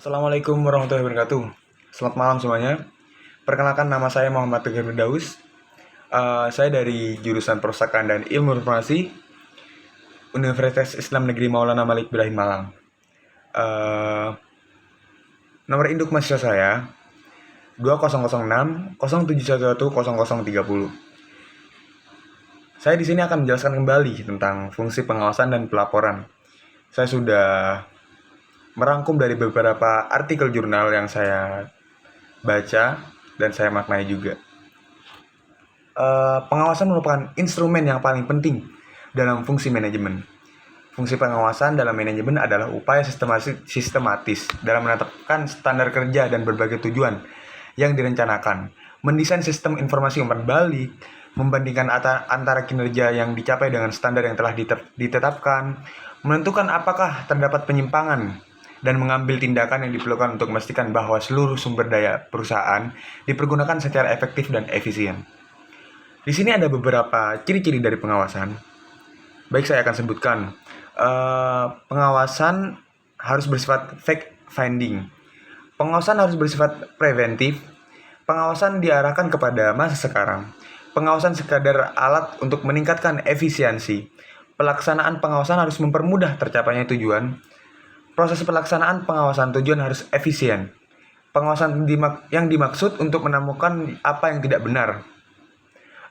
Assalamualaikum warahmatullahi wabarakatuh. Selamat malam semuanya. Perkenalkan, nama saya Muhammad Tegar Firdaus. Saya dari jurusan Perpustakaan dan Ilmu Informasi Universitas Islam Negeri Maulana Malik Ibrahim Malang. Uh, Nomor induk mahasiswa saya 2006 0711 0030. Saya di sini akan menjelaskan kembali tentang fungsi pengawasan dan pelaporan. Saya sudah merangkum dari beberapa artikel jurnal yang saya baca dan saya maknai juga. Pengawasan merupakan instrumen yang paling penting dalam fungsi manajemen. Fungsi pengawasan dalam manajemen adalah upaya sistematis dalam menetapkan standar kerja dan berbagai tujuan yang direncanakan, mendesain sistem informasi umpan balik, membandingkan antara kinerja yang dicapai dengan standar yang telah ditetapkan, menentukan apakah terdapat penyimpangan, dan mengambil tindakan yang diperlukan untuk memastikan bahwa seluruh sumber daya perusahaan dipergunakan secara efektif dan efisien. Di sini ada beberapa ciri-ciri dari pengawasan. Baik, saya akan sebutkan. Pengawasan harus bersifat fact-finding. Pengawasan harus bersifat preventif. Pengawasan diarahkan kepada masa sekarang. Pengawasan sekadar alat untuk meningkatkan efisiensi. Pelaksanaan pengawasan harus mempermudah tercapainya tujuan. Proses pelaksanaan pengawasan tujuan harus efisien. Pengawasan yang dimaksud untuk menemukan apa yang tidak benar.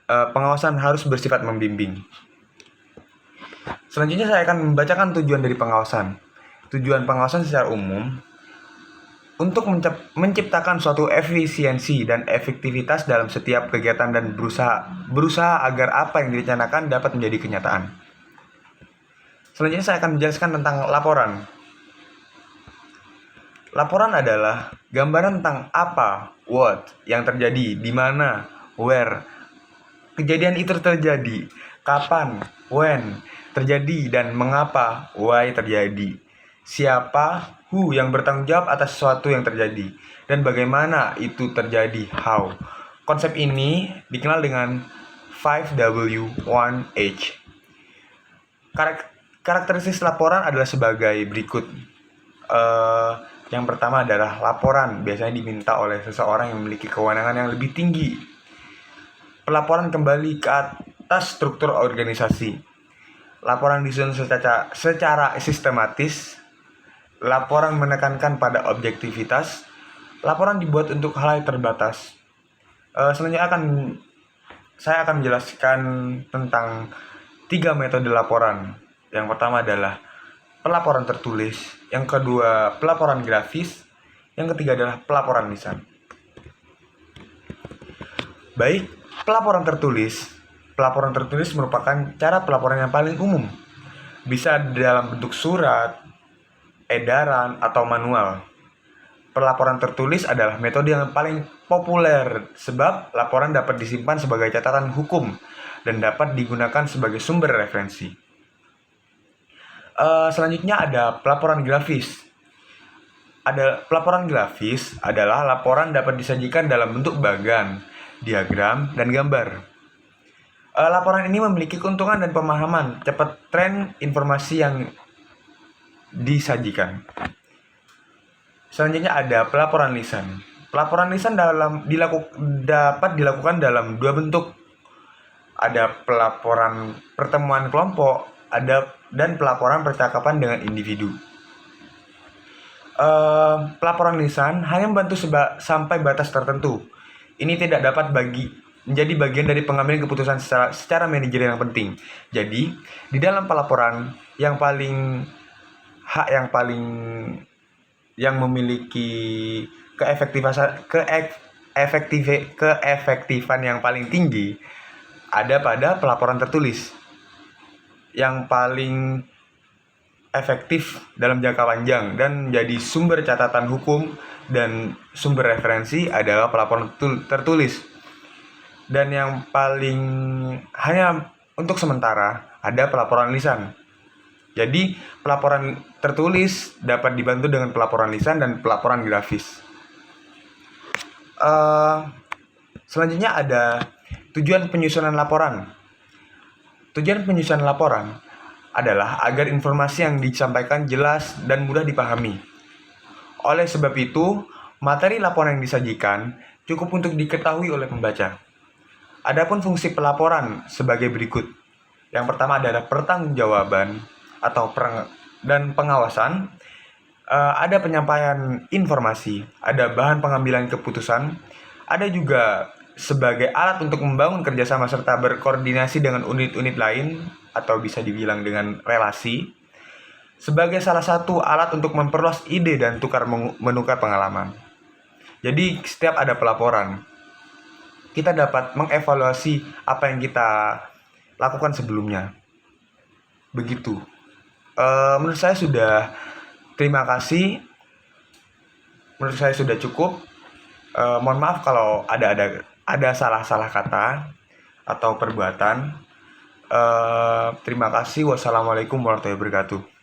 Pengawasan harus bersifat membimbing. Selanjutnya saya akan membacakan tujuan dari pengawasan. Tujuan pengawasan secara umum untuk menciptakan suatu efisiensi dan efektivitas dalam setiap kegiatan dan berusaha agar apa yang direncanakan dapat menjadi kenyataan. Selanjutnya saya akan menjelaskan tentang laporan. Laporan adalah gambaran tentang apa, what, yang terjadi, di mana, where, kejadian itu terjadi, kapan, when, terjadi, dan mengapa, why terjadi, siapa, who, yang bertanggung jawab atas sesuatu yang terjadi, dan bagaimana itu terjadi, how. Konsep ini dikenal dengan 5W1H. Karakteristik laporan adalah sebagai berikut. Yang pertama adalah laporan biasanya diminta oleh seseorang yang memiliki kewenangan yang lebih tinggi. Pelaporan kembali ke atas struktur organisasi. Laporan disusun secara sistematis. Laporan menekankan pada objektivitas. Laporan dibuat untuk hal yang terbatas. Selanjutnya saya akan menjelaskan tentang 3 metode laporan. Yang pertama adalah pelaporan tertulis, yang kedua pelaporan grafis, yang ketiga adalah pelaporan lisan. Baik, pelaporan tertulis. Pelaporan tertulis merupakan cara pelaporan yang paling umum. Bisa dalam bentuk surat, edaran, atau manual. Pelaporan tertulis adalah metode yang paling populer sebab laporan dapat disimpan sebagai catatan hukum dan dapat digunakan sebagai sumber referensi. Selanjutnya ada pelaporan grafis. Pelaporan grafis adalah laporan dapat disajikan dalam bentuk bagan, diagram, dan gambar. Laporan ini memiliki keuntungan dan pemahaman cepat tren informasi yang disajikan. Selanjutnya ada pelaporan lisan. Pelaporan lisan dapat dilakukan dalam 2 bentuk. Ada pelaporan pertemuan kelompok, dan pelaporan percakapan dengan individu. Pelaporan lisan hanya membantu sampai batas tertentu. Ini tidak dapat menjadi bagian dari pengambilan keputusan secara manajerial yang penting. Jadi, di dalam pelaporan yang memiliki keefektifan yang paling tinggi ada pada pelaporan tertulis. Yang paling efektif dalam jangka panjang dan menjadi sumber catatan hukum dan sumber referensi adalah pelaporan tertulis. Dan yang paling hanya untuk sementara ada pelaporan lisan. Jadi pelaporan tertulis dapat dibantu dengan pelaporan lisan dan pelaporan grafis. Selanjutnya ada tujuan penyusunan laporan. Tujuan penyusunan laporan adalah agar informasi yang disampaikan jelas dan mudah dipahami Oleh sebab itu, materi laporan yang disajikan cukup untuk diketahui oleh pembaca. Adapun fungsi pelaporan sebagai berikut. Yang pertama adalah pertanggungjawaban atau dan pengawasan. Ada penyampaian informasi, ada bahan pengambilan keputusan, ada juga sebagai alat untuk membangun kerjasama serta berkoordinasi dengan unit-unit lain atau bisa dibilang dengan relasi, sebagai salah satu alat untuk memperluas ide dan menukar pengalaman. Jadi setiap ada pelaporan, kita dapat mengevaluasi apa yang kita lakukan sebelumnya. Begitu. Menurut saya sudah. Terima kasih. Menurut saya sudah cukup. Mohon maaf kalau ada salah-salah kata atau perbuatan. Terima kasih. Wassalamualaikum warahmatullahi wabarakatuh.